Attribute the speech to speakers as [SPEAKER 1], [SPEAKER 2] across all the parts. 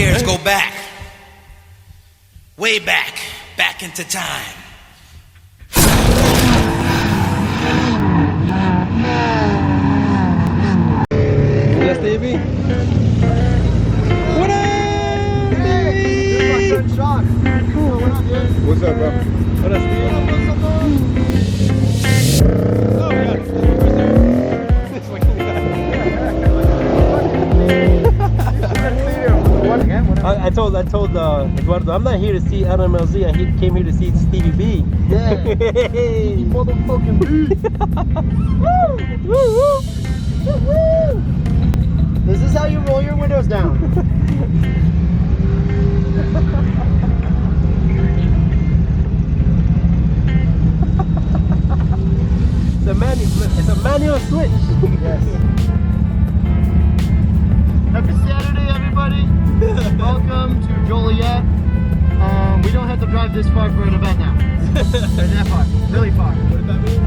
[SPEAKER 1] years go back, way back, back into time.
[SPEAKER 2] Is that Stevie? What up, Stevie?
[SPEAKER 3] This is my son Sean. Cool. What's up, dude?
[SPEAKER 4] What's up, bro?
[SPEAKER 2] What up, Stevie? Oh, yeah. I told Eduardo, I'm not here to see LMLZ. I came here to see Stevie B.
[SPEAKER 3] Yeah. Stevie motherfucking B.
[SPEAKER 2] Woo, woo, woo, woo.
[SPEAKER 3] This is how you roll your windows down.
[SPEAKER 2] It's a manual switch.
[SPEAKER 3] Yes. Happy Saturday, everybody. Welcome to Joliet. We don't have to drive this far for an event now. Or that far. Really far.
[SPEAKER 2] 45 minutes?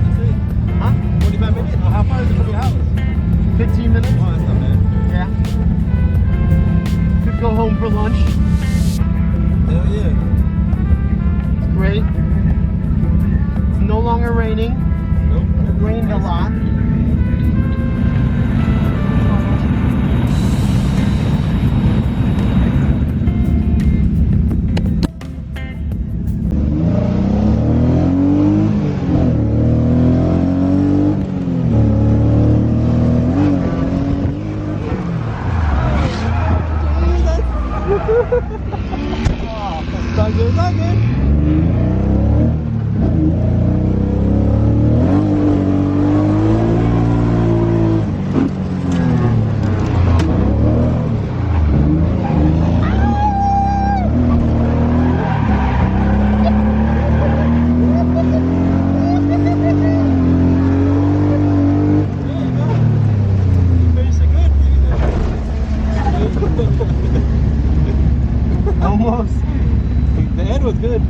[SPEAKER 3] Huh?
[SPEAKER 2] 45 minutes? Well, how far is it from your house?
[SPEAKER 3] 15 minutes.
[SPEAKER 2] Oh, that's not bad.
[SPEAKER 3] Yeah. Could go home for lunch.
[SPEAKER 2] Hell yeah.
[SPEAKER 3] It's great. It's no longer raining.
[SPEAKER 2] Nope.
[SPEAKER 3] It rained a lot.
[SPEAKER 2] Not good, not good.
[SPEAKER 3] Almost.
[SPEAKER 2] The end was good.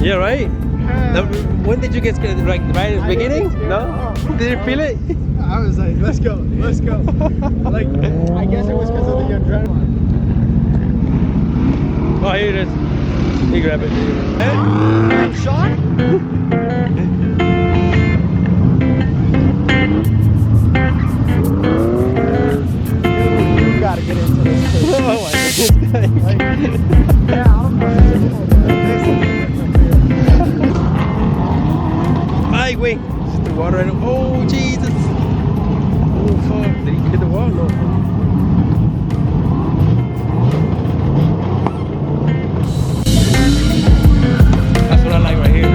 [SPEAKER 2] Yeah, right? When did you get scared? Like right at the beginning? No? Did you feel it?
[SPEAKER 3] I was like, let's go, let's go. Like, I guess it was because of the adrenaline.
[SPEAKER 2] Oh, here it is. You grab it.
[SPEAKER 3] Sean? You gotta get into this.
[SPEAKER 2] Oh my goodness.
[SPEAKER 3] Like, yeah, I'm
[SPEAKER 2] Ay, wait. Just the water right now. Oh, Jesus. Oh, fuck. Did he hit the wall? No. That's what I like right here.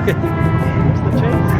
[SPEAKER 3] Where's the chase?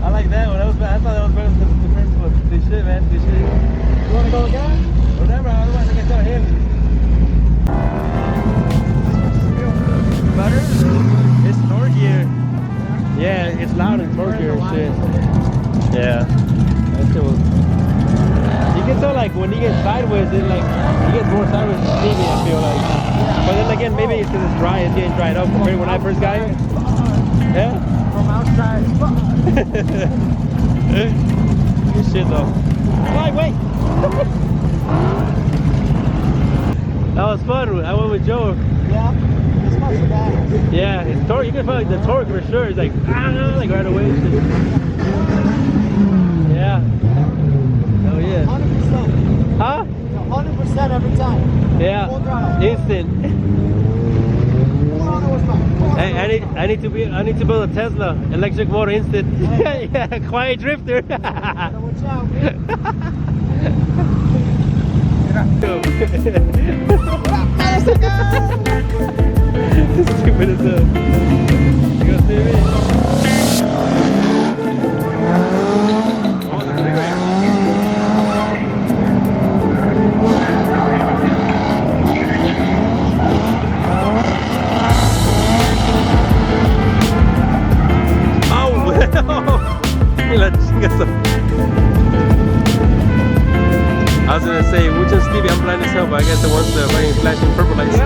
[SPEAKER 2] I like that one. I thought that was better than the first one. This shit, man. This shit.
[SPEAKER 3] You want to go again?
[SPEAKER 2] Whatever. Otherwise, I can tell him. Butter? It's torquier. Yeah, it's loud and torquier and shit. Yeah. That shit was. You can tell like when he gets sideways, it like he gets more sideways than Stevie. I feel like. But then again, maybe it's because it's dry. It's getting dried up compared to when I first got it. Yeah.
[SPEAKER 3] From outside.
[SPEAKER 2] Good shit though. Wait. That was fun. I went with Joe.
[SPEAKER 3] Yeah. It's not so bad.
[SPEAKER 2] Yeah, it's torque. You can feel like the torque for sure. It's like like right away. Yeah. Oh yeah.
[SPEAKER 3] 100%.
[SPEAKER 2] Huh?
[SPEAKER 3] 100% every time.
[SPEAKER 2] Yeah.
[SPEAKER 3] Full throttle.
[SPEAKER 2] Instant.
[SPEAKER 3] Full throttle was fine.
[SPEAKER 2] Hey, I need to build a Tesla electric motor instant. Yeah, quiet drifter.
[SPEAKER 3] Watch out.
[SPEAKER 2] Stupid as hell. You gonna see me? I was gonna say, which is Stevie? I'm blind as hell, but I guess the ones that are fucking flashing purple lights.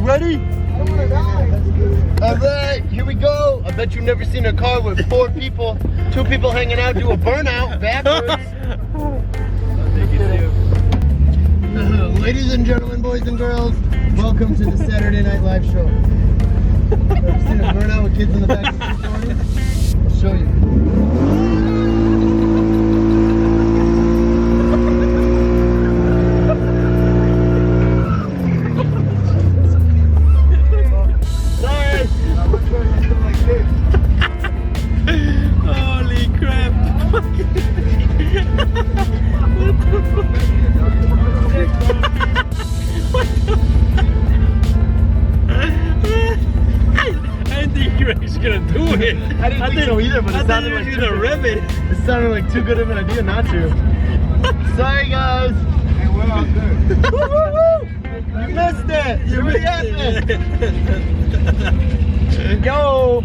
[SPEAKER 2] ready?
[SPEAKER 3] All right, here we go. I bet you've never seen a car with 4 people, 2 people hanging out, do a burnout backwards. Ladies and gentlemen, boys and girls, welcome to the Saturday Night Live show. Ever seen a burnout with kids in the back of the story? I'll show you.
[SPEAKER 2] Holy crap! I didn't think you were actually gonna do it.
[SPEAKER 3] I didn't think so either, but it sounded like
[SPEAKER 2] you were gonna rev it.
[SPEAKER 3] It sounded like too good of an idea not to. Sorry, guys. Hey, we're all good. You missed it. You missed it. Go.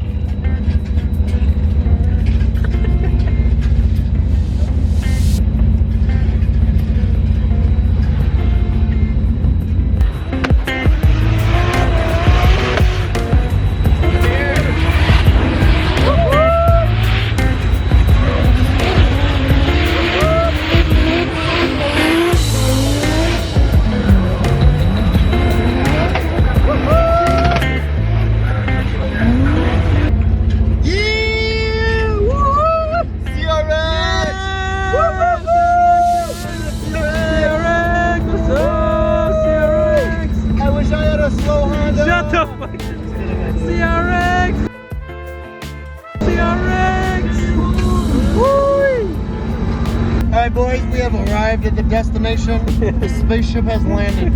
[SPEAKER 3] Alright boys, we have arrived at the destination. The spaceship has landed.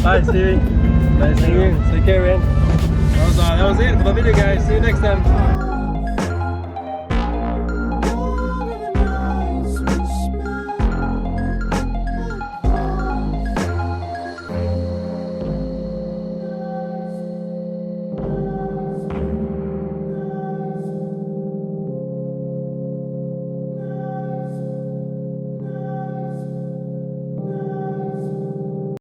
[SPEAKER 2] Alright Stevie, nice seeing you. Take care, man. That was it for the video, guys. See you next time.